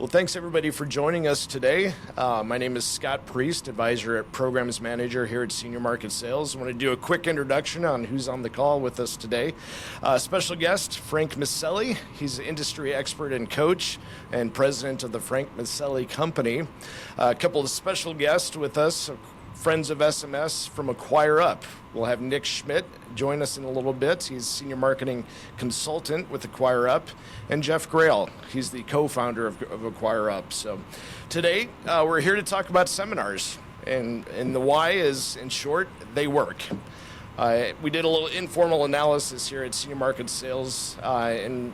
Well, thanks everybody for joining us today. My name is Scott Priest, advisor at Programs Manager here at Senior Market Sales. I want to do a quick introduction on who's on the call with us today. Special guest, Frank Maselli. He's an industry expert and coach and president of the Frank Maselli Company. A couple of special guests with us, friends of SMS from Acquire Up. We'll have Nick Schmidt join us in a little bit. He's senior marketing consultant with Acquire Up. And Jeff Grail, he's the co-founder of Acquire Up. So today we're here to talk about seminars. And the why is, in short, they work. We did a little informal analysis here at Senior Market Sales and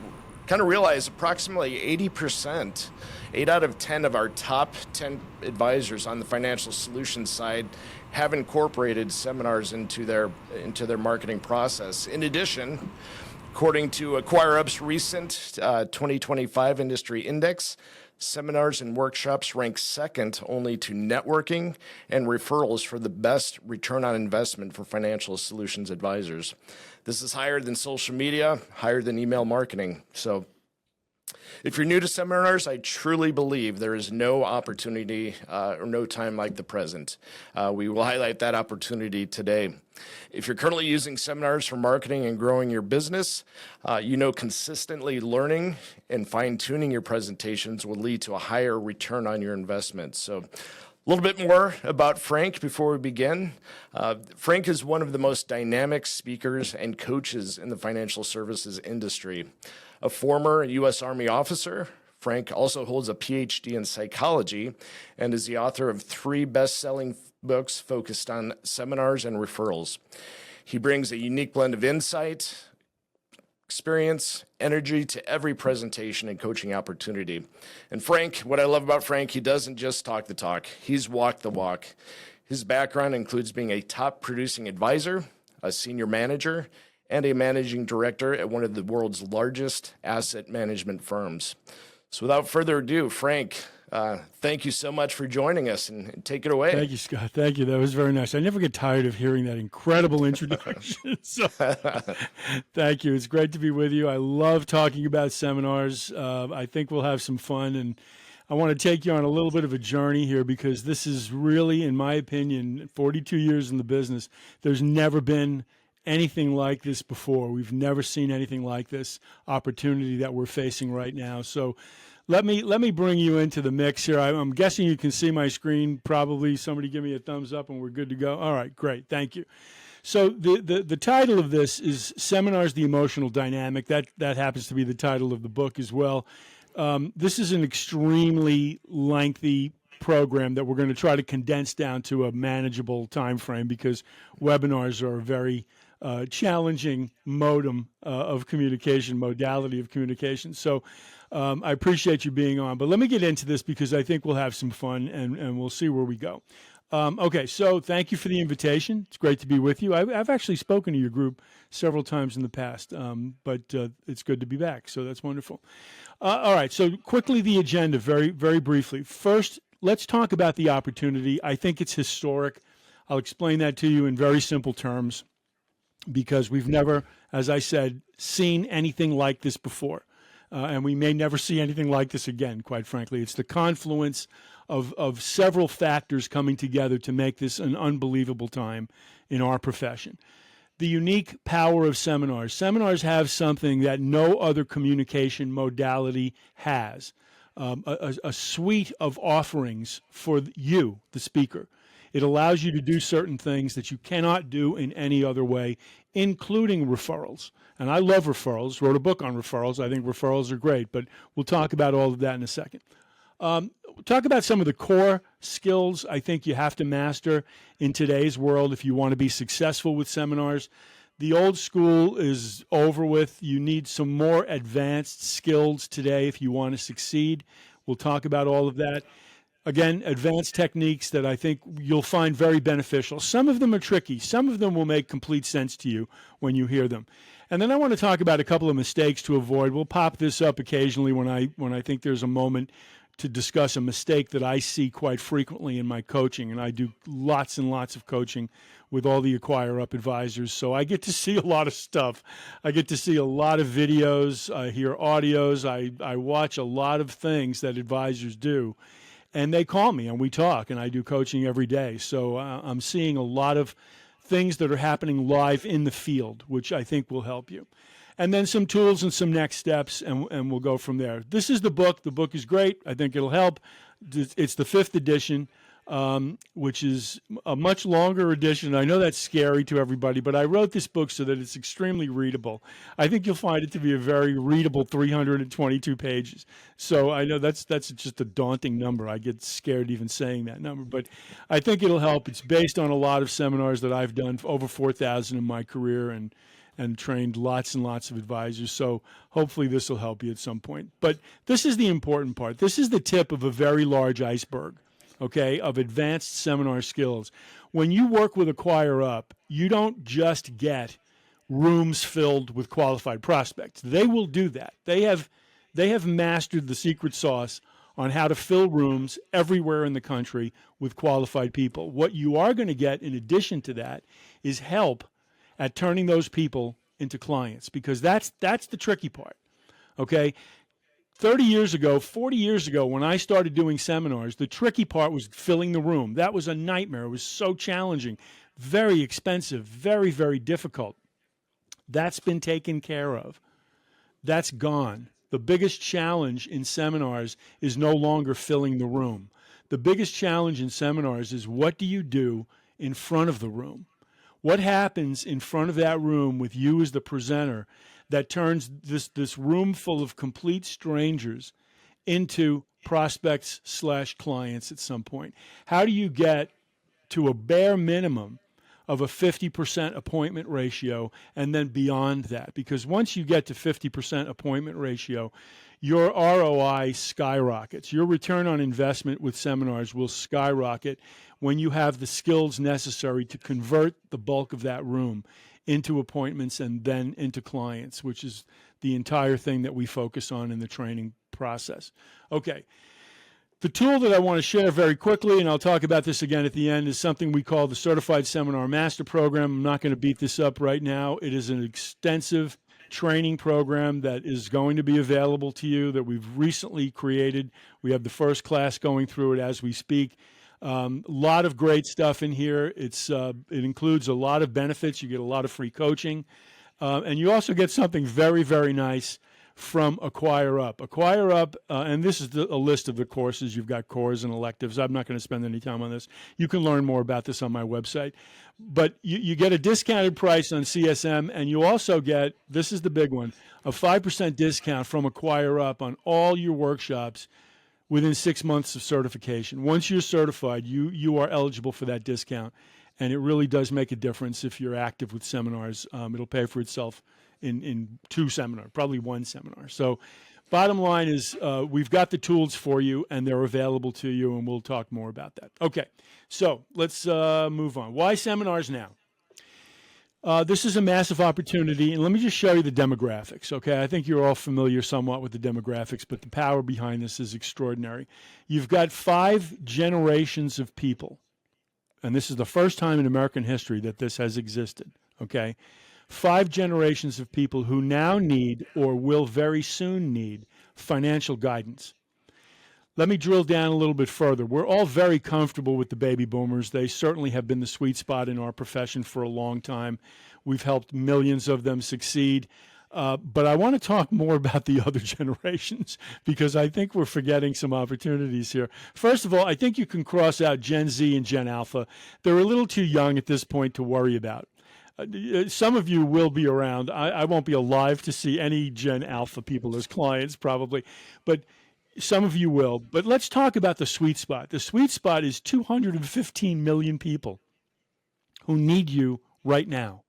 kind of realized approximately 80%, 8 out of 10 of our top 10 advisors on the financial solutions side have incorporated seminars into their marketing process. In addition, according to Acquire Up's recent 2025 industry index, seminars and workshops rank second only to networking and referrals for the best return on investment for financial solutions advisors. This is higher than social media, higher than email marketing. So if you're new to seminars, I truly believe there is no opportunity or no time like the present. We will highlight that opportunity today. If you're currently using seminars for marketing and growing your business, consistently learning and fine-tuning your presentations will lead to a higher return on your investment. So a little bit more about Frank before we begin. Frank is one of the most dynamic speakers and coaches in the financial services industry. A former U.S. Army officer, Frank also holds a PhD in psychology and is the author of 3 best-selling books focused on seminars and referrals. He brings a unique blend of insight, experience, energy to every presentation and coaching opportunity. And Frank, what I love about Frank, he doesn't just talk the talk, he's walked the walk. His background includes being a top producing advisor, a senior manager, and a managing director at one of the world's largest asset management firms. So without further ado, Frank, thank you so much for joining us, and take it away. Thank you, Scott. Thank you. That was very nice. I never get tired of hearing that incredible introduction. So, thank you. It's great to be with you. I love talking about seminars. I think we'll have some fun, and I want to take you on a little bit of a journey here because this is really, in my opinion, 42 years in the business, there's never been anything like this before. We've never seen anything like this opportunity that we're facing right now. So let me bring you into the mix here. I'm guessing you can see my screen. Probably somebody give me a thumbs up and we're good to go. All right, great. Thank you. So the title of this is Seminars, the Emotional Dynamic. That happens to be the title of the book as well. This is an extremely lengthy program that we're going to try to condense down to a manageable time frame because webinars are a very challenging modality of communication. So I appreciate you being on. But let me get into this because I think we'll have some fun and we'll see where we go. Okay, so thank you for the invitation. It's great to be with you. I've actually spoken to your group several times in the past, but it's good to be back. So that's wonderful. All right, so quickly the agenda, very, very briefly. First, let's talk about the opportunity. I think it's historic. I'll explain that to you in very simple terms because we've never, as I said, seen anything like this before. And we may never see anything like this again, quite frankly. It's the confluence of several factors coming together to make this an unbelievable time in our profession. The unique power of seminars. Seminars have something that no other communication modality has, a suite of offerings for you, the speaker. It allows you to do certain things that you cannot do in any other way, including referrals. And I love referrals, wrote a book on referrals. I think referrals are great, but we'll talk about all of that in a second. Talk about some of the core skills I think you have to master in today's world if you want to be successful with seminars. The old school is over with. You need some more advanced skills today if you want to succeed. We'll talk about all of that. Again, advanced techniques that I think you'll find very beneficial. Some of them are tricky. Some of them will make complete sense to you when you hear them. And then I want to talk about a couple of mistakes to avoid. We'll pop this up occasionally when I think there's a moment to discuss a mistake that I see quite frequently in my coaching, and I do lots and lots of coaching with all the Acquire Up advisors. So I get to see a lot of stuff. I get to see a lot of videos. I hear audios. I watch a lot of things that advisors do, and they call me and we talk, and I do coaching every day. So I'm seeing a lot of things that are happening live in the field, which I think will help you. And then some tools and some next steps, and we'll go from there. This is the book. The book is great. I think it'll help. It's the 5th edition, which is a much longer edition. I know that's scary to everybody, but I wrote this book so that it's extremely readable. I think you'll find it to be a very readable 322 pages. So I know that's just a daunting number. I get scared even saying that number, but I think it'll help. It's based on a lot of seminars that I've done, over 4,000 in my career, and trained lots and lots of advisors. So hopefully this will help you at some point. But this is the important part. This is the tip of a very large iceberg, okay, of advanced seminar skills. When you work with Acquire Up, you don't just get rooms filled with qualified prospects. They will do that. They have mastered the secret sauce on how to fill rooms everywhere in the country with qualified people. What you are going to get in addition to that is help at turning those people into clients, because that's the tricky part, okay? 30 years ago, 40 years ago, when I started doing seminars, the tricky part was filling the room. That was a nightmare. It was so challenging, very expensive, very, very difficult. That's been taken care of. That's gone. The biggest challenge in seminars is no longer filling the room. The biggest challenge in seminars is, what do you do in front of the room? What happens in front of that room with you as the presenter that turns this room full of complete strangers into prospects / clients at some point? How do you get to a bare minimum of a 50% appointment ratio and then beyond that? Because once you get to 50% appointment ratio, your ROI skyrockets. Your return on investment with seminars will skyrocket when you have the skills necessary to convert the bulk of that room into appointments and then into clients, which is the entire thing that we focus on in the training process. Okay. The tool that I want to share very quickly, and I'll talk about this again at the end, is something we call the Certified Seminar Master Program. I'm not going to beat this up right now. It is an extensive training program that is going to be available to you, that we've recently created. We have the first class going through it as we speak. A lot of great stuff in here. It includes a lot of benefits. You get a lot of free coaching. And you also get something very, very nice from Acquire Up. Acquire Up, and this is a list of the courses. You've got cores and electives. I'm not going to spend any time on this. You can learn more about this on my website. But you get a discounted price on CSM, and you also get, this is the big one, a 5% discount from Acquire Up on all your workshops within 6 months of certification. Once you're certified, you are eligible for that discount, and it really does make a difference if you're active with seminars. It'll pay for itself in 2 seminars, probably 1 seminar. So bottom line is we've got the tools for you, and they're available to you, and we'll talk more about that. Okay, so let's move on. Why seminars now? This is a massive opportunity, and let me just show you the demographics, okay? I think you're all familiar somewhat with the demographics, but the power behind this is extraordinary. You've got 5 generations of people, and this is the first time in American history that this has existed, okay? 5 generations of people who now need, or will very soon need, financial guidance. Let me drill down a little bit further. We're all very comfortable with the baby boomers. They certainly have been the sweet spot in our profession for a long time. We've helped millions of them succeed. But I want to talk more about the other generations, because I think we're forgetting some opportunities here. First of all, I think you can cross out Gen Z and Gen Alpha. They're a little too young at this point to worry about. Some of you will be around. I won't be alive to see any Gen Alpha people as clients probably, but some of you will. But let's talk about the sweet spot. The sweet spot is 215 million people who need you right now,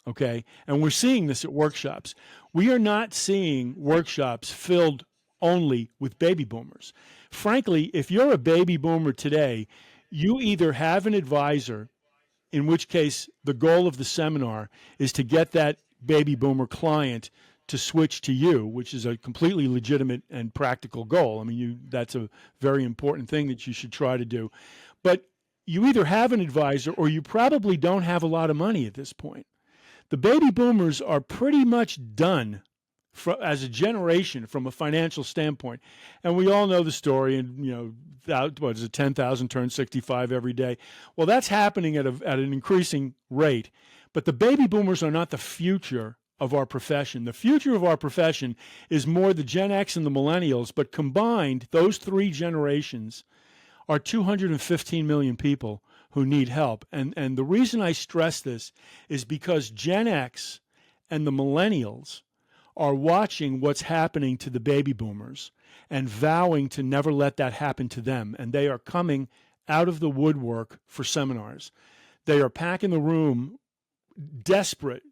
okay? And we're seeing this at workshops. We are not seeing workshops filled only with baby boomers. Frankly, if you're a baby boomer today, you either have an advisor, in which case the goal of the seminar is to get that baby boomer client to switch to you, which is a completely legitimate and practical goal. I mean, that's a very important thing that you should try to do. But you either have an advisor or you probably don't have a lot of money at this point. The baby boomers are pretty much done as a generation from a financial standpoint. And we all know the story, and what is it, 10,000 turn 65 every day. Well, that's happening at an increasing rate. But the baby boomers are not the future of our profession. The future of our profession is more the Gen X and the millennials, but combined, those three generations are 215 million people who need help. And the reason I stress this is because Gen X and the millennials are watching what's happening to the baby boomers and vowing to never let that happen to them. And they are coming out of the woodwork for seminars. They are packing the room, desperate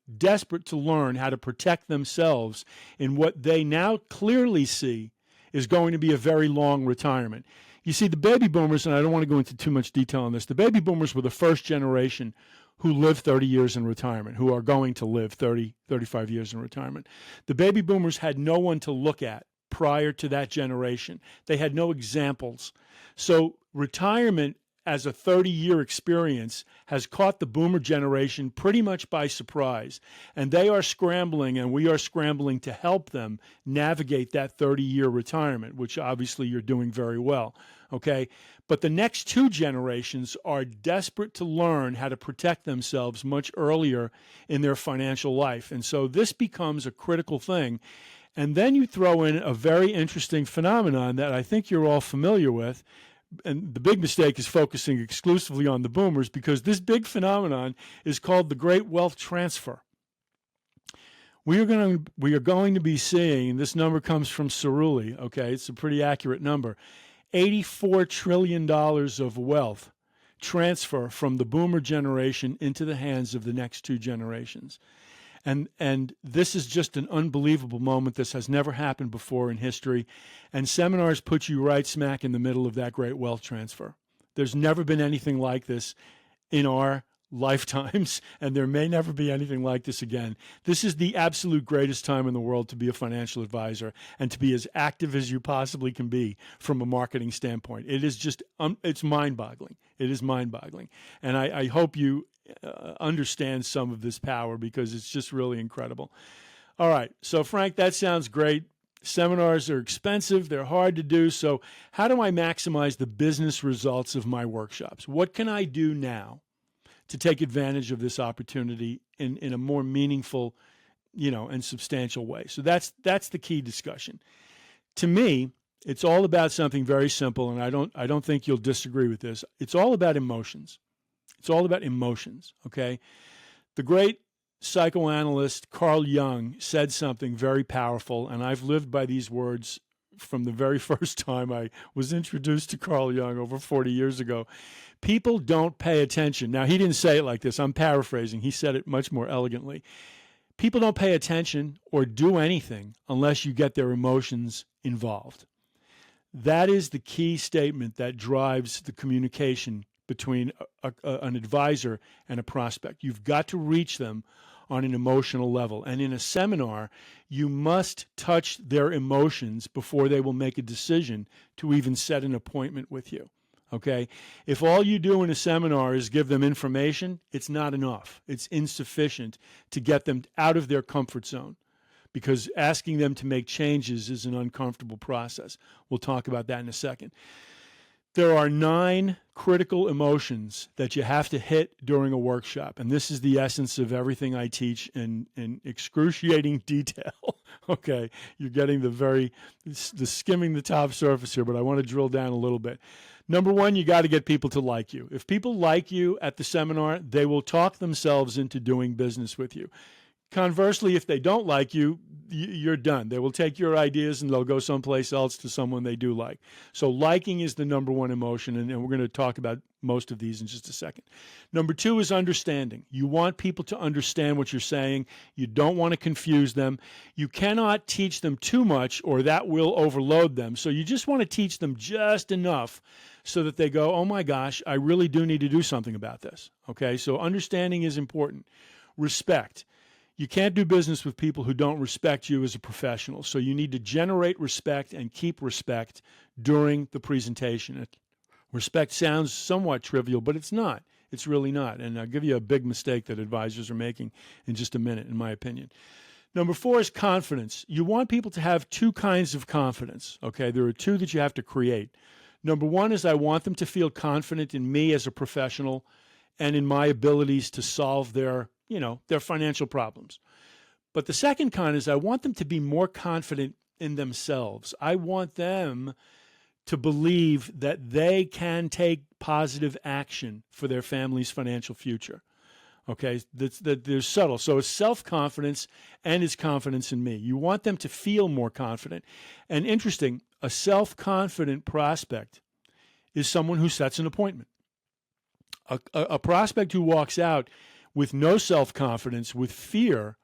to learn how to protect themselves in what they now clearly see is going to be a very long retirement. You see, the baby boomers, and I don't want to go into too much detail on this, the baby boomers were the first generation who lived 30 years in retirement, who are going to live 30, 35 years in retirement. The baby boomers had no one to look at prior to that generation. They had no examples. So retirement as a 30-year experience has caught the boomer generation pretty much by surprise. And they are scrambling, and we are scrambling to help them navigate that 30-year retirement, which obviously you're doing very well. Okay, but the next two generations are desperate to learn how to protect themselves much earlier in their financial life. And so this becomes a critical thing. And then you throw in a very interesting phenomenon that I think you're all familiar with. And the big mistake is focusing exclusively on the boomers, because this big phenomenon is called the Great Wealth Transfer. We are going to be seeing, and this number comes from Cerulli, okay, it's a pretty accurate number, $84 trillion of wealth transfer from the boomer generation into the hands of the next two generations. And this is just an unbelievable moment. This has never happened before in history. And seminars put you right smack in the middle of that great wealth transfer. There's never been anything like this in our lifetimes, and there may never be anything like this again. This is the absolute greatest time in the world to be a financial advisor and to be as active as you possibly can be from a marketing standpoint. It is just, it's mind-boggling. It is mind-boggling. And I hope you understand some of this power, because it's just really incredible. All right. So, Frank, that sounds great. Seminars are expensive. They're hard to do. So how do I maximize the business results of my workshops? What can I do now to take advantage of this opportunity in a more meaningful, and substantial way? So that's the key discussion. To me, it's all about something very simple, and I don't think you'll disagree with this. It's all about emotions. It's all about emotions, okay? The great psychoanalyst Carl Jung said something very powerful, and I've lived by these words from the very first time I was introduced to Carl Jung over 40 years ago. People don't pay attention. Now, he didn't say it like this. I'm paraphrasing. He said it much more elegantly. People don't pay attention or do anything unless you get their emotions involved. That is the key statement that drives the communication between an advisor and a prospect. You've got to reach them on an emotional level. And in a seminar, you must touch their emotions before they will make a decision to even set an appointment with you. Okay? If all you do in a seminar is give them information, it's not enough. It's insufficient to get them out of their comfort zone, because asking them to make changes is an uncomfortable process. We'll talk about that in a second. There are 9 critical emotions that you have to hit during a workshop, and this is the essence of everything I teach in excruciating detail. Okay, you're getting the skimming the top surface here, but I want to drill down a little bit. Number 1, you got to get people to like you. If people like you at the seminar, they will talk themselves into doing business with you. Conversely, if they don't like you, you're done. They will take your ideas and they'll go someplace else to someone they do like. So liking is the number 1 emotion, and we're going to talk about most of these in just a second. Number 2 is understanding. You want people to understand what you're saying. You don't want to confuse them. You cannot teach them too much, or that will overload them. So you just want to teach them just enough so that they go, oh my gosh, I really do need to do something about this. Okay, so understanding is important. Respect. You can't do business with people who don't respect you as a professional. So you need to generate respect and keep respect during the presentation. Respect sounds somewhat trivial, but it's not. It's really not. And I'll give you a big mistake that advisors are making in just a minute, in my opinion. Number 4 is confidence. You want people to have two kinds of confidence, okay? There are two that you have to create. Number 1 is I want them to feel confident in me as a professional and in my abilities to solve their financial problems. But the second kind is I want them to be more confident in themselves. I want them to believe that they can take positive action for their family's financial future. Okay, that they're subtle. So it's self-confidence and it's confidence in me. You want them to feel more confident. And interesting, a self-confident prospect is someone who sets an appointment. A prospect who walks out with no self-confidence, with fear,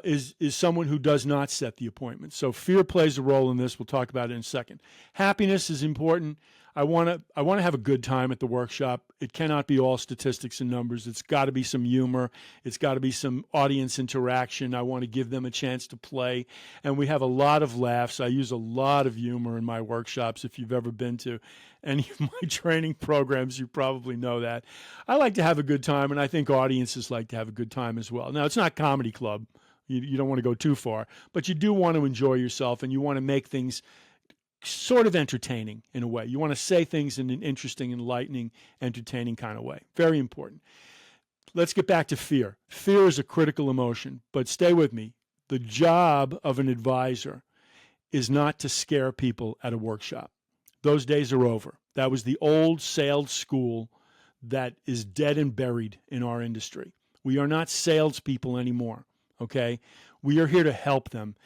is someone who does not set the appointment. So fear plays a role in this. We'll talk about it in a second. Happiness is important. I want to have a good time at the workshop. It cannot be all statistics and numbers. It's got to be some humor. It's got to be some audience interaction. I want to give them a chance to play. And we have a lot of laughs. I use a lot of humor in my workshops. If you've ever been to any of my training programs, you probably know that. I like to have a good time, and I think audiences like to have a good time as well. Now, it's not comedy club. You don't want to go too far, but you do want to enjoy yourself, and you want to make things sort of entertaining in a way. You want to say things in an interesting, enlightening, entertaining kind of way. Very important. Let's get back to fear. Fear is a critical emotion, but stay with me. The job of an advisor is not to scare people at a workshop. Those days are over. That was the old sales school that is dead and buried in our industry. We are not salespeople anymore, okay? We are here to help them.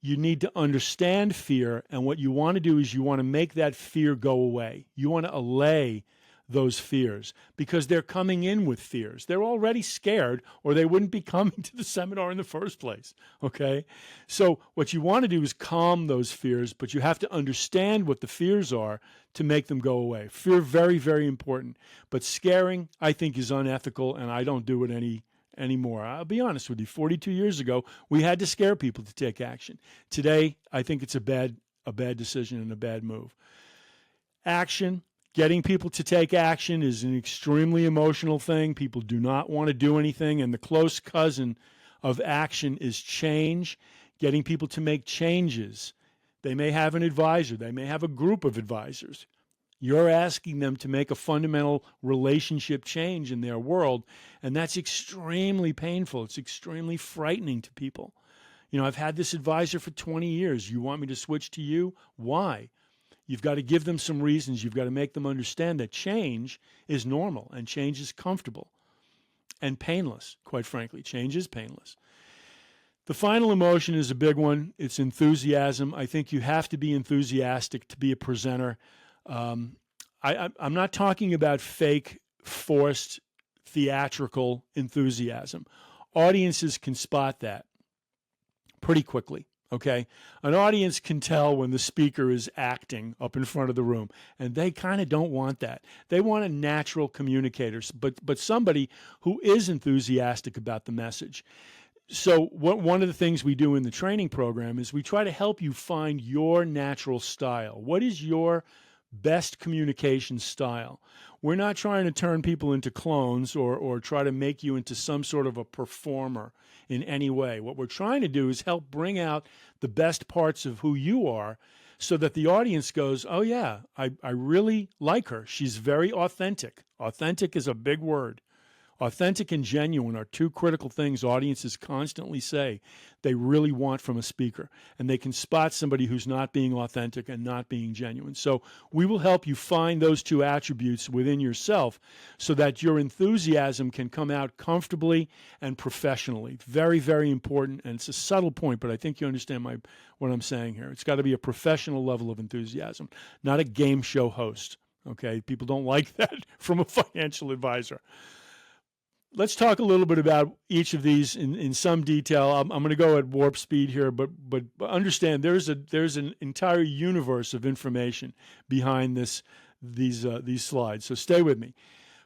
You need to understand fear, and what you want to do is you want to make that fear go away. You want to allay those fears because they're coming in with fears. They're already scared, or they wouldn't be coming to the seminar in the first place, okay? So what you want to do is calm those fears, but you have to understand what the fears are to make them go away. Fear, very, very important. But scaring, I think, is unethical, and I don't do it anymore. I'll be honest with you. 42 years ago, we had to scare people to take action. Today, I think it's a bad decision and a bad move. Action, getting people to take action is an extremely emotional thing. People do not want to do anything, and the close cousin of action is change, getting people to make changes. They may have an advisor. They may have a group of advisors. You're asking them to make a fundamental relationship change in their world, and that's extremely painful. It's extremely frightening to people. You know, I've had this advisor for 20 years. You want me to switch to you? Why? You've got to give them some reasons. You've got to make them understand that change is normal and change is comfortable and painless, quite frankly. Change is painless. The final emotion is a big one. It's enthusiasm. I think you have to be enthusiastic to be a presenter. I'm not talking about fake, forced, theatrical enthusiasm. Audiences can spot that pretty quickly, okay? An audience can tell when the speaker is acting up in front of the room, and they kind of don't want that. They want a natural communicator, but somebody who is enthusiastic about the message. So one of the things we do in the training program is we try to help you find your natural style. What is your best communication style? We're not trying to turn people into clones or try to make you into some sort of a performer in any way. What we're trying to do is help bring out the best parts of who you are so that the audience goes, oh yeah, I really like her. She's very authentic. Authentic is a big word. Authentic and genuine are two critical things audiences constantly say they really want from a speaker, and they can spot somebody who's not being authentic and not being genuine. So we will help you find those two attributes within yourself so that your enthusiasm can come out comfortably and professionally. Very, very important, and it's a subtle point, but I think you understand what I'm saying here. It's got to be a professional level of enthusiasm, not a game show host. Okay, people don't like that from a financial advisor. Let's talk a little bit about each of these in some detail. I'm going to go at warp speed here, but understand there's an entire universe of information behind these slides. So stay with me.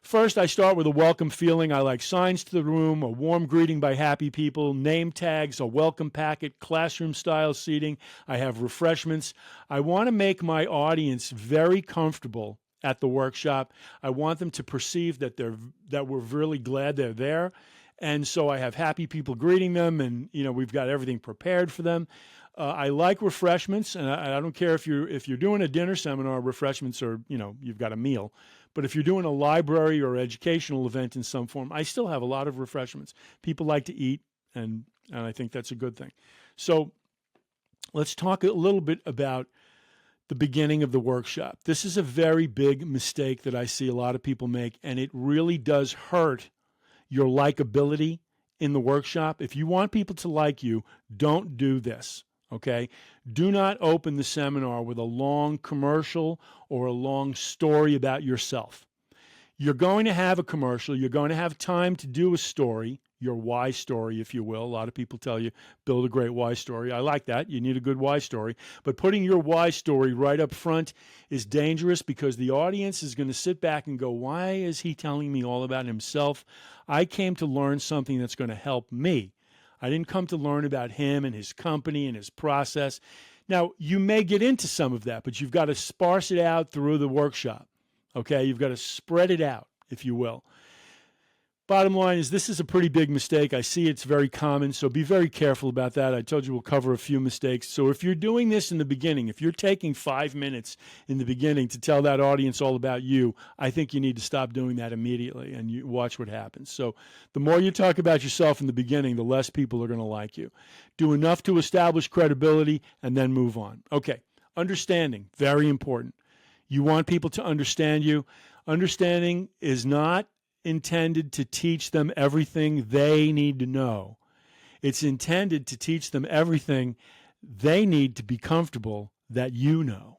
First, I start with a welcome feeling. I like signs to the room, a warm greeting by happy people, name tags, a welcome packet, classroom-style seating. I have refreshments. I want to make my audience very comfortable at the workshop. I want them to perceive that we're really glad they're there. And so I have happy people greeting them, and we've got everything prepared for them. I like refreshments, and I don't care if you're doing a dinner seminar, refreshments are, you've got a meal. But if you're doing a library or educational event in some form, I still have a lot of refreshments. People like to eat, and I think that's a good thing. So let's talk a little bit about the beginning of the workshop. This is a very big mistake that I see a lot of people make, and it really does hurt your likability in the workshop. If you want people to like you, don't do this. Okay? Do not open the seminar with a long commercial or a long story about yourself. You're going to have a commercial. You're going to have time to do a story, your why story, if you will. A lot of people tell you, build a great why story. I like that. You need a good why story. But putting your why story right up front is dangerous because the audience is going to sit back and go, why is he telling me all about himself? I came to learn something that's going to help me. I didn't come to learn about him and his company and his process. Now, you may get into some of that, but you've got to sparse it out through the workshop. Okay, you've got to spread it out, if you will. Bottom line is this is a pretty big mistake. I see it's very common, so be very careful about that. I told you we'll cover a few mistakes. So if you're doing this in the beginning, if you're taking 5 minutes in the beginning to tell that audience all about you, I think you need to stop doing that immediately and you watch what happens. So the more you talk about yourself in the beginning, the less people are going to like you. Do enough to establish credibility and then move on. Okay, understanding, very important. You want people to understand you. Understanding is not intended to teach them everything they need to know. It's intended to teach them everything they need to be comfortable that you know.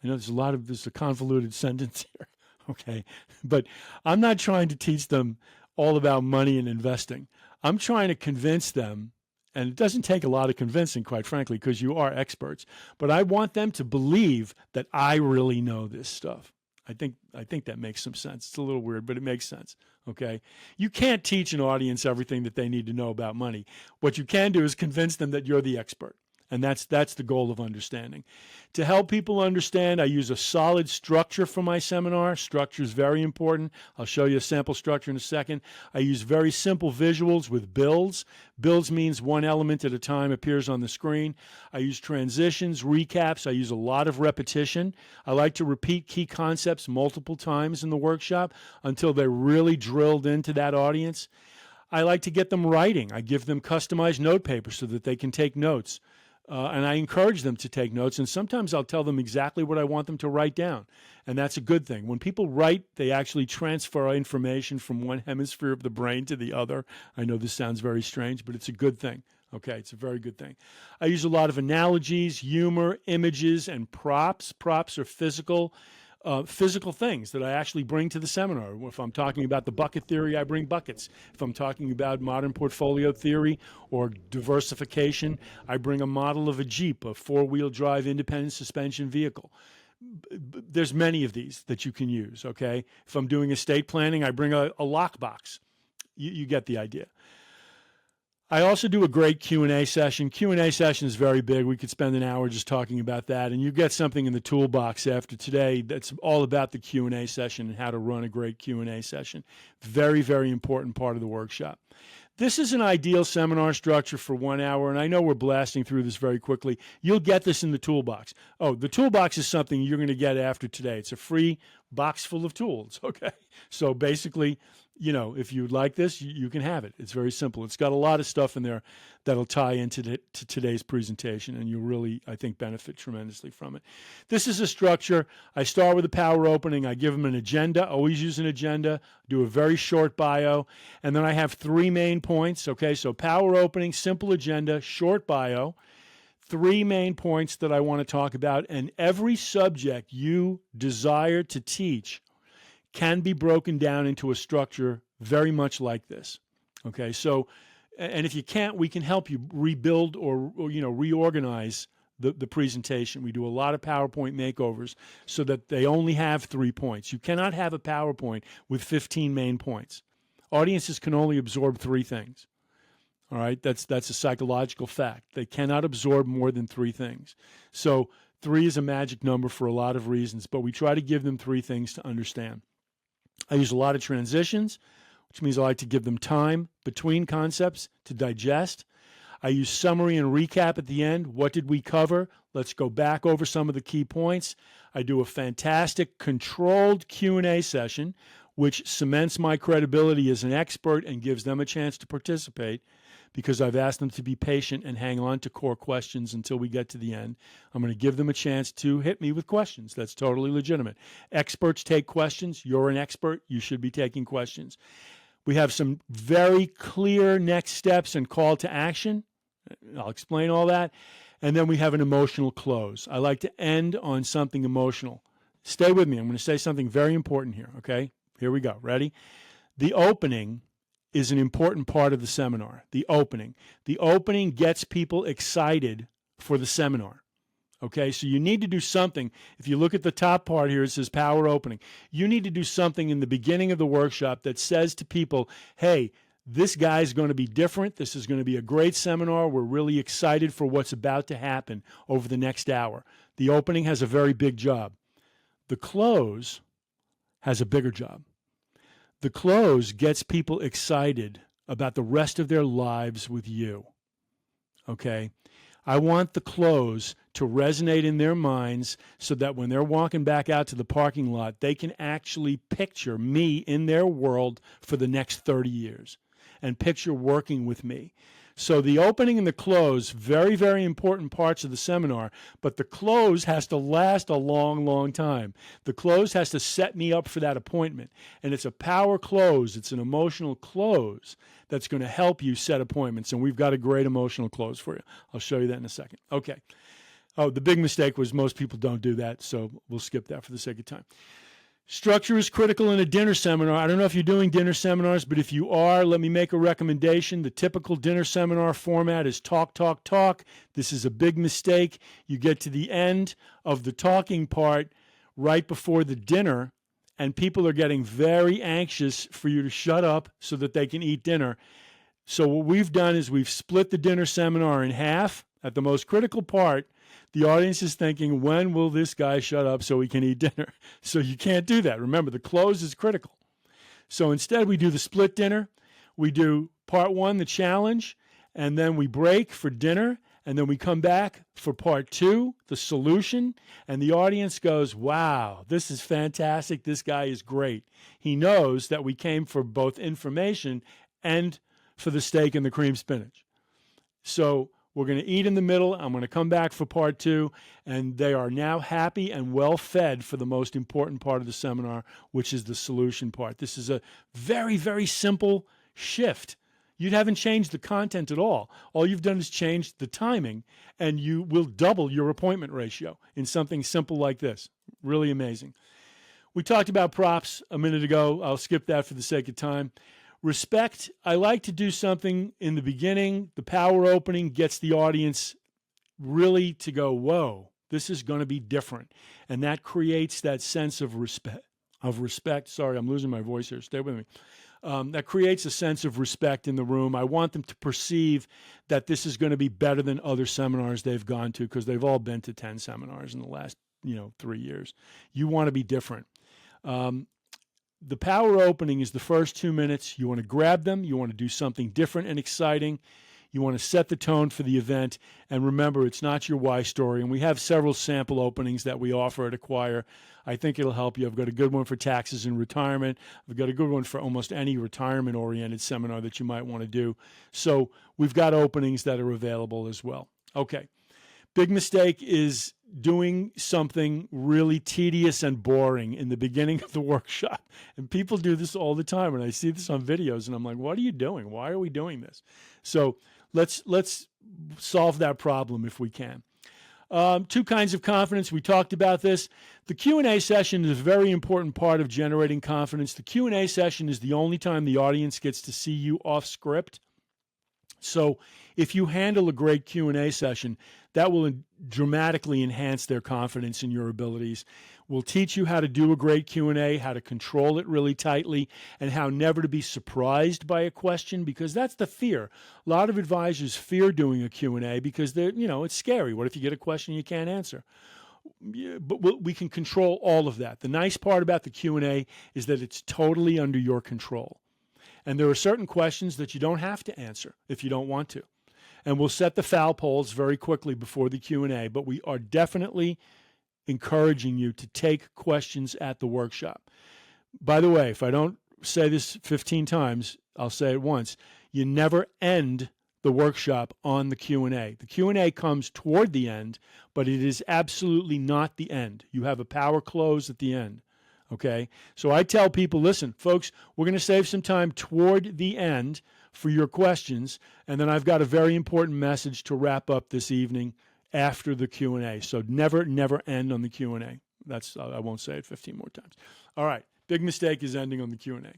I know there's a convoluted sentence here, okay? But I'm not trying to teach them all about money and investing. I'm trying to convince them, and it doesn't take a lot of convincing, quite frankly, because you are experts, but I want them to believe that I really know this stuff. I think that makes some sense. It's a little weird, but it makes sense, okay? You can't teach an audience everything that they need to know about money. What you can do is convince them that you're the expert, and that's the goal of understanding. To help people understand, I use a solid structure for my seminar. Structure is very important. I'll show you a sample structure in a second. I use very simple visuals with builds. Builds means one element at a time appears on the screen. I use transitions, recaps. I use a lot of repetition. I like to repeat key concepts multiple times in the workshop until they're really drilled into that audience. I like to get them writing. I give them customized note paper so that they can take notes. And I encourage them to take notes, and sometimes I'll tell them exactly what I want them to write down, and that's a good thing. When people write, they actually transfer information from one hemisphere of the brain to the other. I know this sounds very strange, but it's a good thing. Okay, it's a very good thing. I use a lot of analogies, humor, images, and props. Props are physical things that I actually bring to the seminar. If I'm talking about the bucket theory, I bring buckets. If I'm talking about modern portfolio theory or diversification, I bring a model of a Jeep, a four-wheel drive independent suspension vehicle. There's many of these that you can use, okay? If I'm doing estate planning, I bring a lockbox. You get the idea. I also do a great Q&A session. Q&A session is very big. We could spend an hour just talking about that. And you get something in the toolbox after today that's all about the Q&A session and how to run a great Q&A session. Very, very important part of the workshop. This is an ideal seminar structure for 1 hour, and I know we're blasting through this very quickly. You'll get this in the toolbox. Oh, the toolbox is something you're going to get after today. It's a free box full of tools, okay? So basically, if you'd like this, you can have it. It's very simple. It's got a lot of stuff in there that'll tie into to today's presentation, and you'll really, I think, benefit tremendously from it. This is a structure. I start with a power opening. I give them an agenda, always use an agenda, do a very short bio, and then I have 3 main points, okay? So power opening, simple agenda, short bio, 3 main points that I want to talk about, and every subject you desire to teach can be broken down into a structure very much like this. Okay, so, and if you can't, we can help you rebuild or reorganize the presentation. We do a lot of PowerPoint makeovers so that they only have 3 points. You cannot have a PowerPoint with 15 main points. Audiences can only absorb 3 things. All right, that's a psychological fact. They cannot absorb more than 3 things. So 3 is a magic number for a lot of reasons, but we try to give them 3 things to understand. I use a lot of transitions, which means I like to give them time between concepts to digest. I use summary and recap at the end. What did we cover? Let's go back over some of the key points. I do a fantastic controlled Q&A session, which cements my credibility as an expert and gives them a chance to participate, because I've asked them to be patient and hang on to core questions until we get to the end. I'm going to give them a chance to hit me with questions. That's totally legitimate. Experts take questions. You're an expert. You should be taking questions. We have some very clear next steps and call to action. I'll explain all that. And then we have an emotional close. I like to end on something emotional. Stay with me. I'm going to say something very important here, okay? Here we go. Ready? The opening is an important part of the seminar. The opening. The opening gets people excited for the seminar. Okay, so you need to do something. If you look at the top part here, it says power opening. You need to do something in the beginning of the workshop that says to people, hey, this guy's going to be different. This is going to be a great seminar. We're really excited for what's about to happen over the next hour. The opening has a very big job. The close has a bigger job. The close gets people excited about the rest of their lives with you. Okay? I want the close to resonate in their minds so that when they're walking back out to the parking lot, they can actually picture me in their world for the next 30 years and picture working with me. So the opening and the close, very, very important parts of the seminar, but the close has to last a long, long time. The close has to set me up for that appointment. And it's a power close. It's an emotional close that's going to help you set appointments. And we've got a great emotional close for you. I'll show you that in a second. Okay. Oh, the big mistake was most people don't do that, so we'll skip that for the sake of time. Structure is critical in a dinner seminar. I don't know if you're doing dinner seminars, but if you are, let me make a recommendation. The typical dinner seminar format is talk, talk, talk. This is a big mistake. You get to the end of the talking part right before the dinner, and people are getting very anxious for you to shut up so that they can eat dinner. So what we've done is we've split the dinner seminar in half. At the most critical part, the audience is thinking, when will this guy shut up so we can eat dinner? So you can't do that. Remember, the close is critical. So instead, we do the split dinner. We do part 1, the challenge, and then we break for dinner, and then we come back for part 2, the solution, and the audience goes, wow, this is fantastic. This guy is great. He knows that we came for both information and for the steak and the cream spinach. So we're going to eat in the middle. I'm going to come back for part 2, and they are now happy and well fed for the most important part of the seminar, which is the solution part. This is a very, very simple shift. You haven't changed the content at all. All you've done is change the timing, and you will double your appointment ratio in something simple like this. Really amazing. We talked about props a minute ago. I'll skip that for the sake of time. Respect, I like to do something in the beginning. The power opening gets the audience really to go, whoa, this is going to be different. And that creates that sense of respect. Sorry, I'm losing my voice here. Stay with me. That creates a sense of respect in the room. I want them to perceive that this is going to be better than other seminars they've gone to, because they've all been to 10 seminars in the last 3 years. You want to be different. The power opening is the first 2 minutes. You want to grab them. You want to do something different and exciting. You want to set the tone for the event. And remember, it's not your why story. And we have several sample openings that we offer at Acquire. I think it'll help you. I've got a good one for taxes and retirement. I've got a good one for almost any retirement-oriented seminar that you might want to do. So we've got openings that are available as well. Okay. Big mistake is doing something really tedious and boring in the beginning of the workshop. And people do this all the time. And I see this on videos and I'm like, what are you doing? Why are we doing this? So let's solve that problem if we can. 2 kinds of confidence. We talked about this. The Q&A session is a very important part of generating confidence. The Q&A session is the only time the audience gets to see you off script. So if you handle a great Q&A session, that will dramatically enhance their confidence in your abilities. We'll teach you how to do a great Q&A, how to control it really tightly, and how never to be surprised by a question, because that's the fear. A lot of advisors fear doing a Q&A because it's scary. What if you get a question you can't answer? Yeah, but we can control all of that. The nice part about the Q&A is that it's totally under your control. And there are certain questions that you don't have to answer if you don't want to. And we'll set the foul poles very quickly before the Q&A, but we are definitely encouraging you to take questions at the workshop. By the way, if I don't say this 15 times, I'll say it once. You never end the workshop on the Q&A. The Q&A comes toward the end, but it is absolutely not the end. You have a power close at the end. Okay? So I tell people, listen, folks, we're going to save some time toward the end for your questions, and then I've got a very important message to wrap up this evening after the Q&A. So never end on the Q&A. I won't say it 15 more times. All right. Big mistake is ending on the Q&A.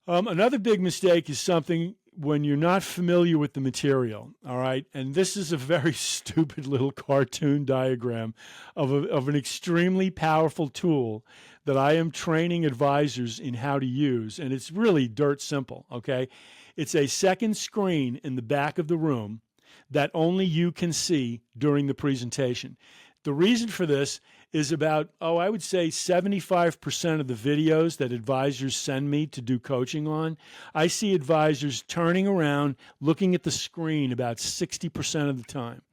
Another big mistake is something when you're not familiar with the material, all right? And this is a very stupid little cartoon diagram of an extremely powerful tool that I am training advisors in how to use, and it's really dirt simple, okay? It's a second screen in the back of the room that only you can see during the presentation. The reason for this is about, I would say 75% of the videos that advisors send me to do coaching on, I see advisors turning around, looking at the screen about 60% of the time.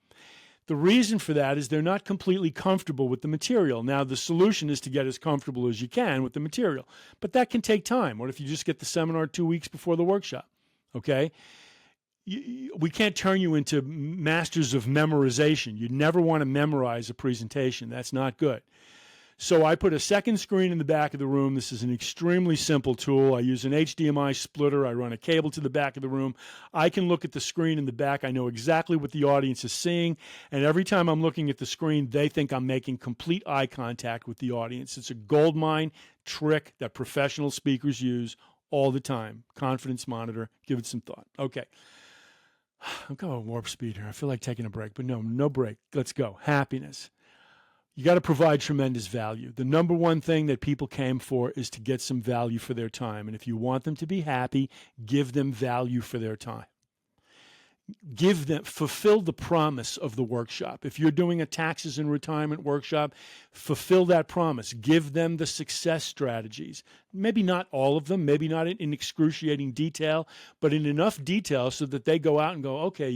The reason for that is they're not completely comfortable with the material. Now, the solution is to get as comfortable as you can with the material, but that can take time. What if you just get the seminar 2 weeks before the workshop? Okay? We can't turn you into masters of memorization. You never want to memorize a presentation. That's not good. So I put a second screen in the back of the room. This is an extremely simple tool. I use an HDMI splitter. I run a cable to the back of the room. I can look at the screen in the back. I know exactly what the audience is seeing. And every time I'm looking at the screen, they think I'm making complete eye contact with the audience. It's a goldmine trick that professional speakers use all the time. Confidence monitor. Give it some thought. Okay. I'm going warp speed here. I feel like taking a break, but no break. Let's go. Happiness. You got to provide tremendous value. The number one thing that people came for is to get some value for their time. And if you want them to be happy, give them value for their time. Fulfill the promise of the workshop. If you're doing a taxes and retirement workshop, fulfill that promise. Give them the success strategies. Maybe not all of them, maybe not in excruciating detail, but in enough detail so that they go out and go, okay,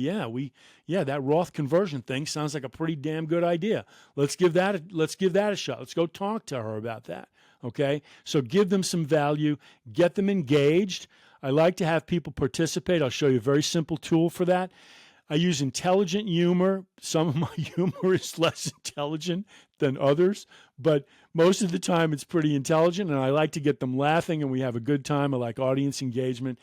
that Roth conversion thing sounds like a pretty damn good idea. Let's give that a shot. Let's go talk to her about that. Okay? So give them some value, get them engaged. I like to have people participate. I'll show you a very simple tool for that. I use intelligent humor. Some of my humor is less intelligent than others, but most of the time it's pretty intelligent, and I like to get them laughing, and we have a good time. I like audience engagement.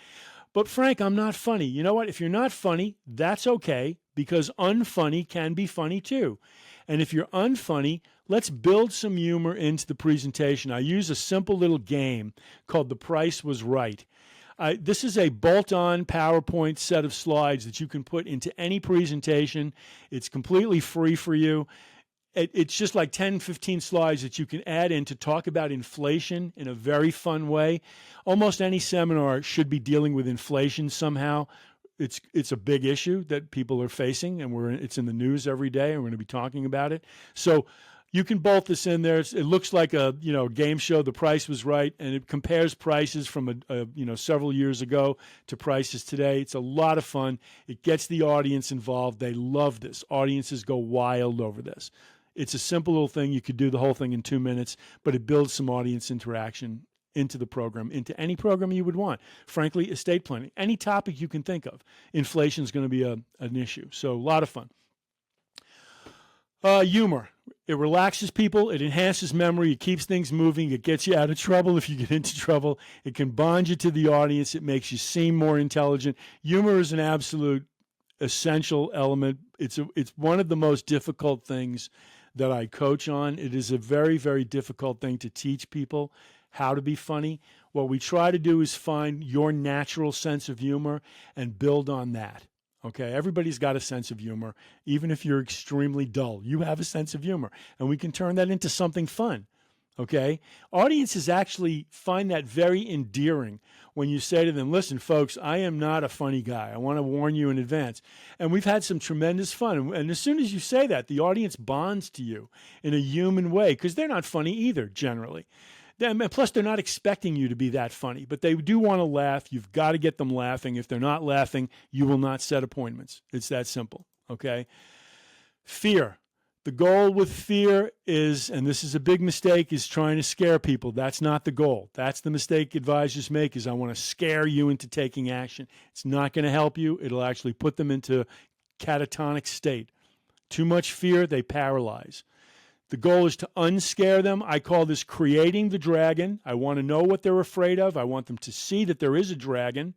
But Frank, I'm not funny. You know what? If you're not funny, that's okay, because unfunny can be funny too. And if you're unfunny, let's build some humor into the presentation. I use a simple little game called The Price Was Right. This is a bolt-on PowerPoint set of slides that you can put into any presentation. It's completely free for you. It's just like 10, 15 slides that you can add in to talk about inflation in a very fun way. Almost any seminar should be dealing with inflation somehow. It's a big issue that people are facing, and it's in the news every day, and we're going to be talking about it. So you can bolt this in there. It looks like a game show. The Price Was Right, and it compares prices from several years ago to prices today. It's a lot of fun. It gets the audience involved. They love this. Audiences go wild over this. It's a simple little thing. You could do the whole thing in 2 minutes, but it builds some audience interaction into the program, into any program you would want. Frankly, estate planning, any topic you can think of. Inflation is going to be an issue. So a lot of fun. Humor. It relaxes people. It enhances memory. It keeps things moving. It gets you out of trouble if you get into trouble. It can bond you to the audience. It makes you seem more intelligent. Humor is an absolute essential element. It's one of the most difficult things that I coach on. It is a very, very difficult thing to teach people how to be funny. What we try to do is find your natural sense of humor and build on that. Okay, everybody's got a sense of humor. Even if you're extremely dull, you have a sense of humor, and we can turn that into something fun. Okay, audiences actually find that very endearing when you say to them, listen, folks, I am not a funny guy. I want to warn you in advance. And we've had some tremendous fun. And as soon as you say that, the audience bonds to you in a human way because they're not funny either, generally. Plus, they're not expecting you to be that funny, but they do want to laugh. You've got to get them laughing. If they're not laughing, you will not set appointments. It's that simple, okay? Fear. The goal with fear is, and this is a big mistake, is trying to scare people. That's not the goal. That's the mistake advisors make, is I want to scare you into taking action. It's not going to help you. It'll actually put them into catatonic state. Too much fear, they paralyze. The goal is to unscare them. I call this creating the dragon. I want to know what they're afraid of. I want them to see that there is a dragon.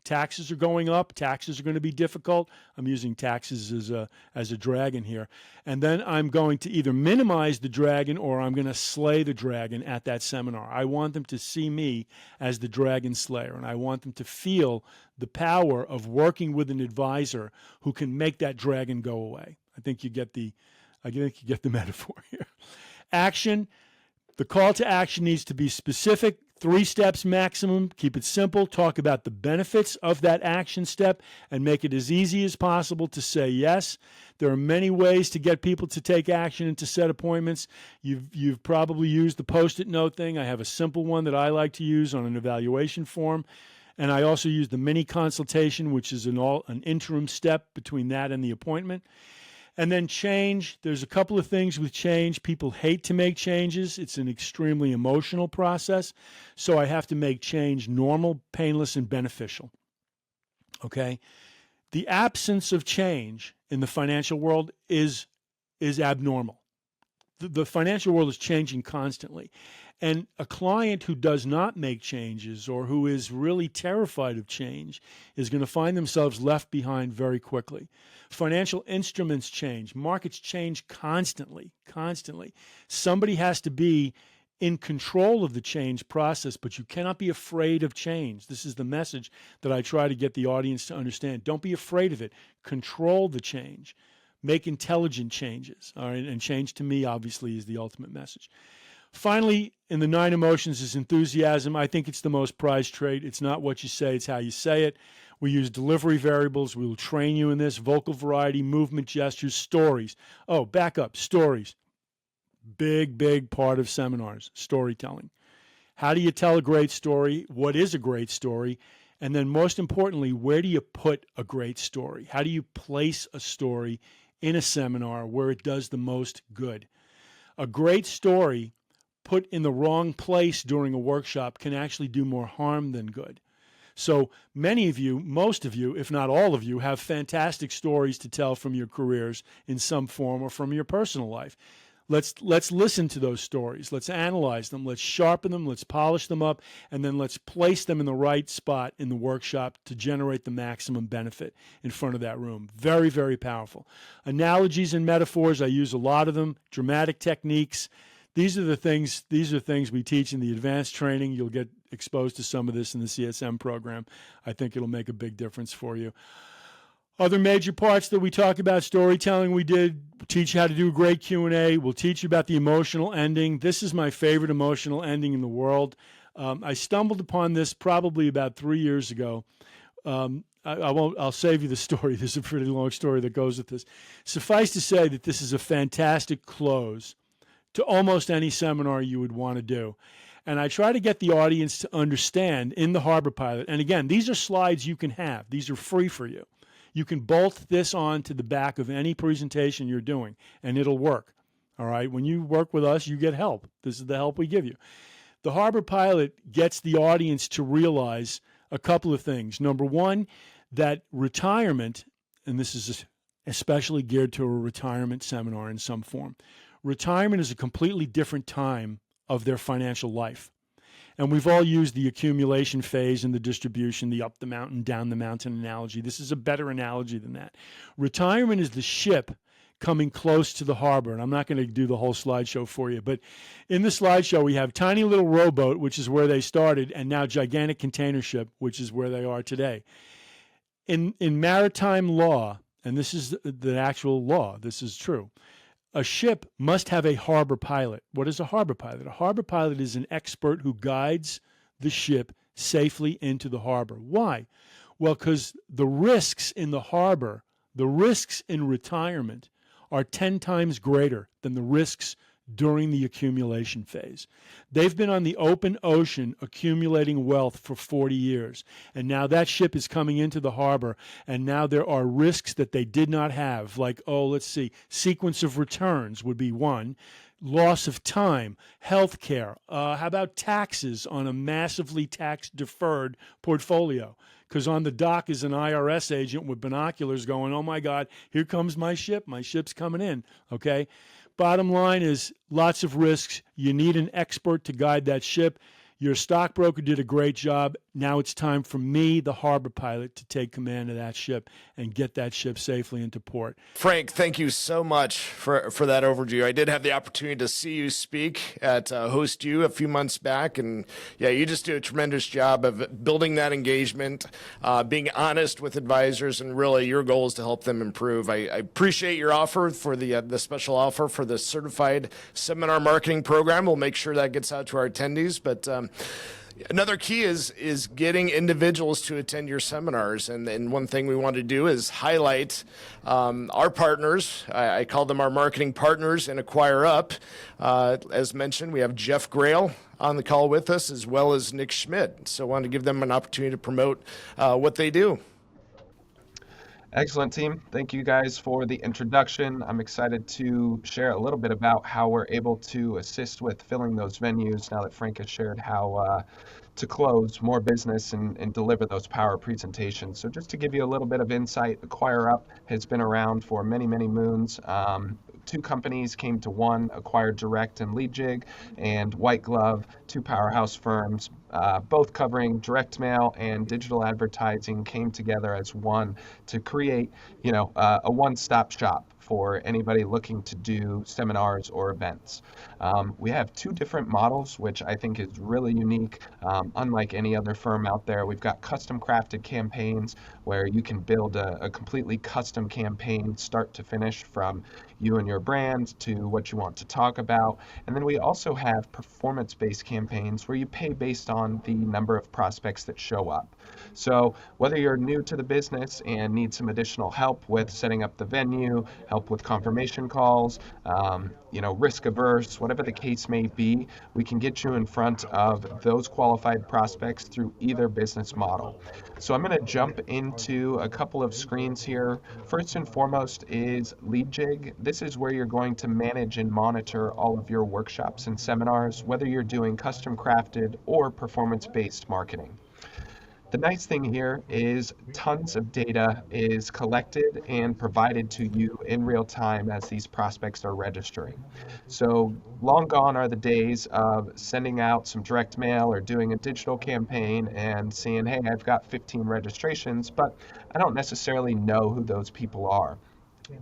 Taxes are going up. Taxes are going to be difficult. I'm using taxes as a dragon here. And then I'm going to either minimize the dragon or I'm going to slay the dragon at that seminar. I want them to see me as the dragon slayer, and I want them to feel the power of working with an advisor who can make that dragon go away. I think you get the metaphor here. Action. The call to action needs to be specific, 3 steps maximum. Keep it simple. Talk about the benefits of that action step and make it as easy as possible to say yes. There are many ways to get people to take action and to set appointments. You've probably used the Post-it note thing. I have a simple one that I like to use on an evaluation form. And I also use the mini consultation, which is an interim step between that and the appointment. And then change. There's a couple of things with change. People hate to make changes. It's an extremely emotional process. So I have to make change normal, painless, and beneficial. Okay? The absence of change in the financial world is abnormal. The financial world is changing constantly. And a client who does not make changes or who is really terrified of change is going to find themselves left behind very quickly. Financial instruments change. Markets change constantly. Somebody has to be in control of the change process, but you cannot be afraid of change. This is the message that I try to get the audience to understand. Don't be afraid of it. Control the change. Make intelligent changes. All right? And change, to me, obviously, is the ultimate message. Finally, in the 9 emotions is enthusiasm. I think it's the most prized trait. It's not what you say, it's how you say it. We use delivery variables. We will train you in this. Vocal variety, movement, gestures, stories. Oh, back up. Stories. Big part of seminars, storytelling. How do you tell a great story? What is a great story? And then most importantly, where do you put a great story? How do you place a story in a seminar where it does the most good? A great story put in the wrong place during a workshop can actually do more harm than good. So many of you, most of you, if not all of you, have fantastic stories to tell from your careers in some form or from your personal life. Let's listen to those stories. Let's analyze them. Let's sharpen them. Let's polish them up. And then let's place them in the right spot in the workshop to generate the maximum benefit in front of that room. Very, very powerful. Analogies and metaphors, I use a lot of them. Dramatic techniques. These are things we teach in the advanced training. You'll get exposed to some of this in the CSM program. I think it'll make a big difference for you. Other major parts that we talk about, storytelling, we did teach you how to do a great Q&A. We'll teach you about the emotional ending. This is my favorite emotional ending in the world. I stumbled upon this probably about 3 years ago. I'll save you the story. There's a pretty long story that goes with this. Suffice to say that this is a fantastic close to almost any seminar you would want to do. And I try to get the audience to understand in the Harbor Pilot. And again, these are slides you can have. These are free for you. You can bolt this on to the back of any presentation you're doing, and it'll work. All right? When you work with us, you get help. This is the help we give you. The Harbor Pilot gets the audience to realize a couple of things. Number one, that retirement, and this is especially geared to a retirement seminar in some form, retirement is a completely different time of their financial life. And we've all used the accumulation phase and the distribution, the up the mountain, down the mountain analogy. This is a better analogy than that. Retirement is the ship coming close to the harbor. And I'm not going to do the whole slideshow for you, but in the slideshow, we have tiny little rowboat, which is where they started, and now gigantic container ship, which is where they are today. In maritime law, and this is the actual law, this is true. A ship must have a harbor pilot. What is a harbor pilot? A harbor pilot is an expert who guides the ship safely into the harbor. Why? Well, because the risks in the harbor, the risks in retirement are 10 times greater than the risks during the accumulation phase. They've been on the open ocean accumulating wealth for 40 years. And now that ship is coming into the harbor, and now there are risks that they did not have, like, let's see, sequence of returns would be one, loss of time, health care, how about taxes on a massively tax deferred portfolio? Because on the dock is an IRS agent with binoculars going, oh my God, here comes my ship's coming in, okay? Bottom line is lots of risks. You need an expert to guide that ship. Your stockbroker did a great job. Now it's time for me, the harbor pilot, to take command of that ship and get that ship safely into port. Frank, thank you so much for that overview. I did have the opportunity to see you speak at Host U a few months back, and yeah, you just do a tremendous job of building that engagement, being honest with advisors, and really your goal is to help them improve. I appreciate your offer for the special offer for the certified seminar marketing program. We'll make sure that gets out to our attendees, but another key is getting individuals to attend your seminars, and one thing we want to do is highlight our partners. I call them our marketing partners in Acquire Up. As mentioned, we have Jeff Grail on the call with us, as well as Nick Schmidt. So I want to give them an opportunity to promote what they do. Excellent, team. Thank you guys for the introduction. I'm excited to share a little bit about how we're able to assist with filling those venues now that Frank has shared how to close more business and deliver those power presentations. So just to give you a little bit of insight, Acquire Up has been around for many, many moons. Two companies came to one, Acquired Direct and LeadJig, and White Glove, two powerhouse firms, both covering direct mail and digital advertising, came together as one to create, a one-stop shop for anybody looking to do seminars or events. We have two different models, which I think is really unique. Unlike any other firm out there, we've got custom crafted campaigns where you can build a completely custom campaign start to finish, from you and your brand to what you want to talk about. And then we also have performance-based campaigns where you pay based on the number of prospects that show up. So whether you're new to the business and need some additional help with setting up the venue, help with confirmation calls, risk averse, whatever the case may be, we can get you in front of those qualified prospects through either business model. So I'm going to jump into a couple of screens here. First and foremost is LeadJig. This is where you're going to manage and monitor all of your workshops and seminars, whether you're doing custom crafted or performance-based marketing. The nice thing here is tons of data is collected and provided to you in real time as these prospects are registering. So long gone are the days of sending out some direct mail or doing a digital campaign and seeing, hey, I've got 15 registrations, but I don't necessarily know who those people are.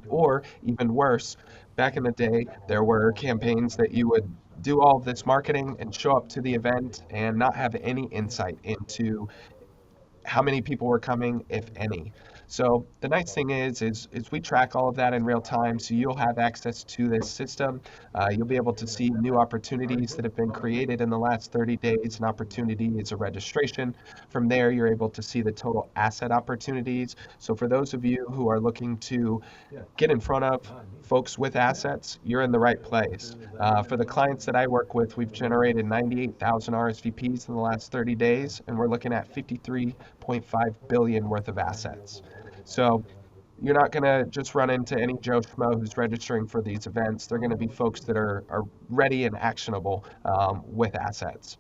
Or even worse, back in the day, there were campaigns that you would do all of this marketing and show up to the event and not have any insight into how many people were coming, if any. So the nice thing is we track all of that in real time, so you'll have access to this system. You'll be able to see new opportunities that have been created in the last 30 days. An opportunity is a registration. From there, you're able to see the total asset opportunities. So for those of you who are looking to get in front of folks with assets, you're in the right place. For the clients that I work with, we've generated 98,000 RSVPs in the last 30 days, and we're looking at 53.5 billion worth of assets. So you're not going to just run into any Joe Schmo who's registering for these events. They're going to be folks that are ready and actionable with assets.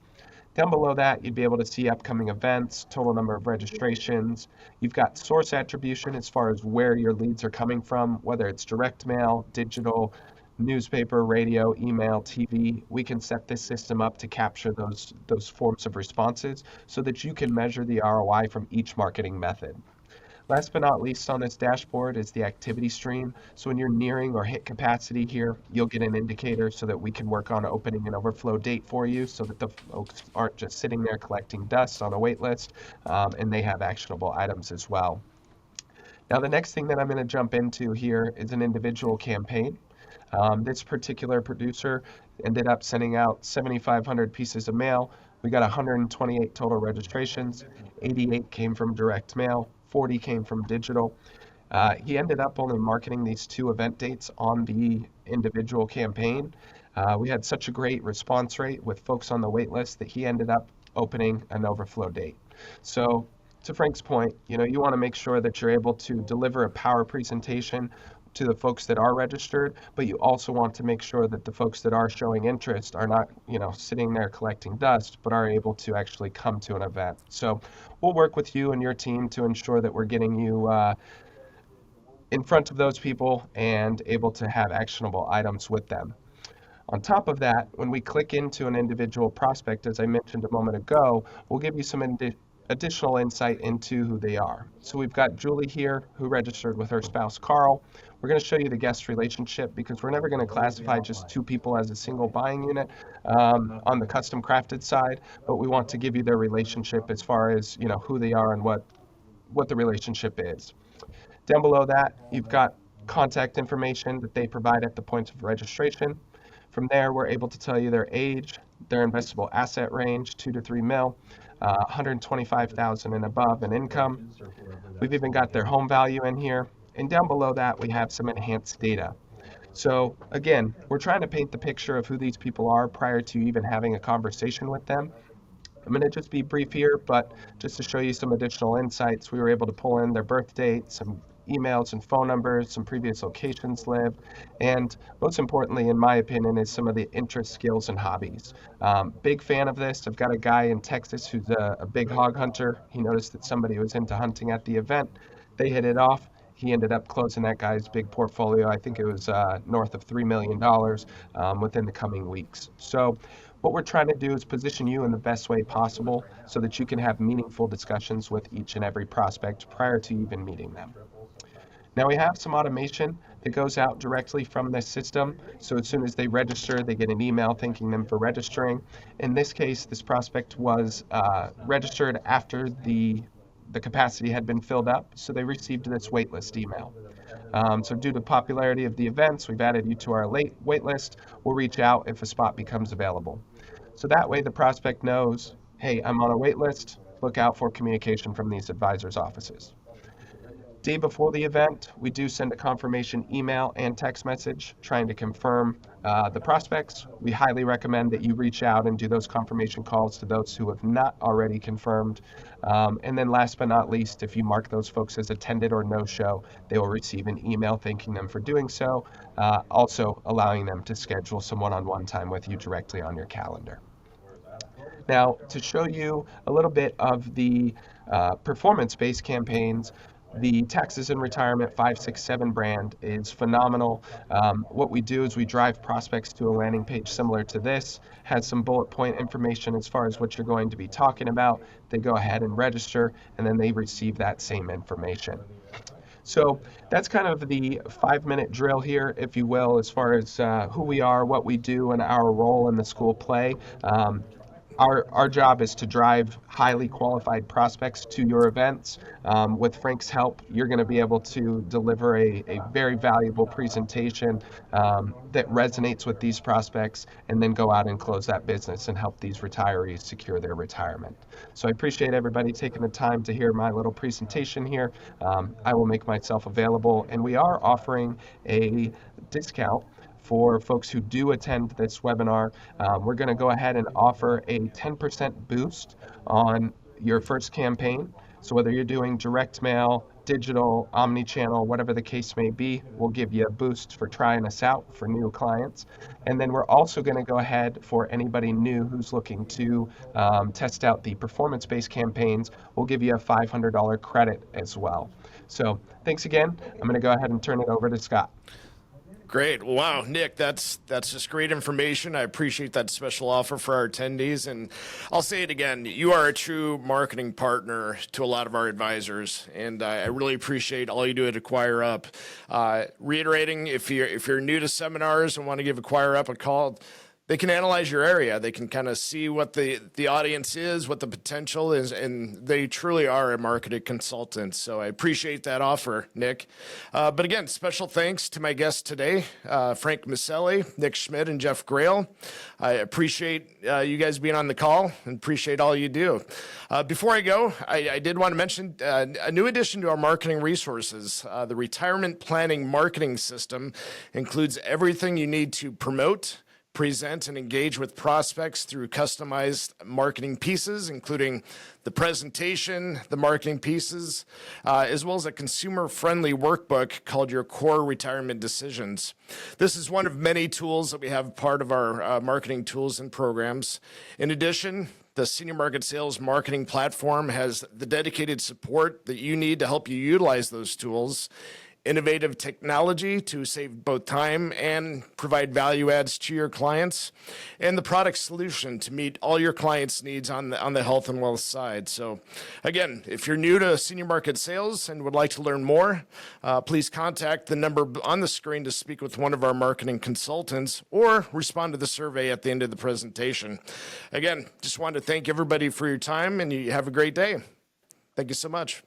Down below that, you'd be able to see upcoming events, total number of registrations. You've got source attribution as far as where your leads are coming from, whether it's direct mail, digital, newspaper, radio, email, TV. We can set this system up to capture those forms of responses so that you can measure the ROI from each marketing method. Last but not least on this dashboard is the activity stream. So when you're nearing or hit capacity here, you'll get an indicator so that we can work on opening an overflow date for you so that the folks aren't just sitting there collecting dust on a wait list, and they have actionable items as well. Now, the next thing that I'm going to jump into here is an individual campaign. This particular producer ended up sending out 7,500 pieces of mail. We got 128 total registrations. 88 came from direct mail, 40 came from digital. He ended up only marketing these 2 event dates on the individual campaign. We had such a great response rate with folks on the wait list that he ended up opening an overflow date. So to Frank's point, you want to make sure that you're able to deliver a power presentation to the folks that are registered, but you also want to make sure that the folks that are showing interest are not, sitting there collecting dust, but are able to actually come to an event. So we'll work with you and your team to ensure that we're getting you in front of those people and able to have actionable items with them. On top of that, when we click into an individual prospect, as I mentioned a moment ago, we'll give you some additional insight into who they are. So we've got Julie here who registered with her spouse, Carl. We're going to show you the guest relationship because we're never going to classify just 2 people as a single buying unit on the custom crafted side, but we want to give you their relationship as far as who they are and what the relationship is. Down below that, you've got contact information that they provide at the point of registration. From there, we're able to tell you their age, their investable asset range, 2 to 3 mil, 125,000 and above in income. We've even got their home value in here. And down below that, we have some enhanced data. So again, we're trying to paint the picture of who these people are prior to even having a conversation with them. I'm going to just be brief here, but just to show you some additional insights, we were able to pull in their birth date, some emails and phone numbers, some previous locations lived, and most importantly, in my opinion, is some of the interest, skills, and hobbies. Big fan of this. I've got a guy in Texas who's a big hog hunter. He noticed that somebody was into hunting at the event. They hit it off. He ended up closing that guy's big portfolio. I think it was north of $3 million within the coming weeks. So what we're trying to do is position you in the best way possible so that you can have meaningful discussions with each and every prospect prior to even meeting them. Now we have some automation that goes out directly from this system. So as soon as they register, they get an email thanking them for registering. In this case, this prospect was registered after the capacity had been filled up, so they received this waitlist email. So due to popularity of the events, we've added you to our waitlist. We'll reach out if a spot becomes available. So that way the prospect knows, hey, I'm on a wait list. Look out for communication from these advisors' offices. Day before the event, we do send a confirmation email and text message trying to confirm the prospects. We highly recommend that you reach out and do those confirmation calls to those who have not already confirmed. And then last but not least, if you mark those folks as attended or no-show, they will receive an email thanking them for doing so, also allowing them to schedule some one-on-one time with you directly on your calendar. Now, to show you a little bit of the performance-based campaigns, the Taxes and Retirement 567 brand is phenomenal. What we do is we drive prospects to a landing page similar to this, has some bullet point information as far as what you're going to be talking about. They go ahead and register, and then they receive that same information. So that's kind of the 5-minute drill here, if you will, as far as who we are, what we do, and our role in the school play. Our job is to drive highly qualified prospects to your events. With Frank's help, you're going to be able to deliver a very valuable presentation that resonates with these prospects, and then go out and close that business and help these retirees secure their retirement. So I appreciate everybody taking the time to hear my little presentation here. I will make myself available, and we are offering a discount for folks who do attend this webinar. We're going to go ahead and offer a 10% boost on your first campaign. So whether you're doing direct mail, digital, omni-channel, whatever the case may be, we'll give you a boost for trying us out for new clients. And then we're also going to go ahead for anybody new who's looking to test out the performance-based campaigns. We'll give you a $500 credit as well. So thanks again. I'm going to go ahead and turn it over to Scott. Great. Wow, Nick, that's just great information. I appreciate that special offer for our attendees. And I'll say it again, you are a true marketing partner to a lot of our advisors. And I really appreciate all you do at Acquire Up. Reiterating, if you're new to seminars and want to give Acquire Up a call, they can analyze your area. They can kind of see what the audience is, what the potential is, and they truly are a marketing consultant. So I appreciate that offer, Nick. But again, special thanks to my guests today, Frank Maselli, Nick Schmidt, and Jeff Grail. I appreciate you guys being on the call and appreciate all you do. Before I go, I did want to mention a new addition to our marketing resources. The Retirement Planning Marketing System includes everything you need to promote, present, and engage with prospects through customized marketing pieces, including the presentation, the marketing pieces, as well as a consumer-friendly workbook called Your Core Retirement Decisions. This is one of many tools that we have part of our marketing tools and programs. In addition, the Senior Market Sales Marketing Platform has the dedicated support that you need to help you utilize those tools, innovative technology to save both time and provide value adds to your clients, and the product solution to meet all your clients' needs on the health and wealth side. So again, if you're new to senior market sales and would like to learn more, please contact the number on the screen to speak with one of our marketing consultants or respond to the survey at the end of the presentation. Again, just wanted to thank everybody for your time, and you have a great day. Thank you so much.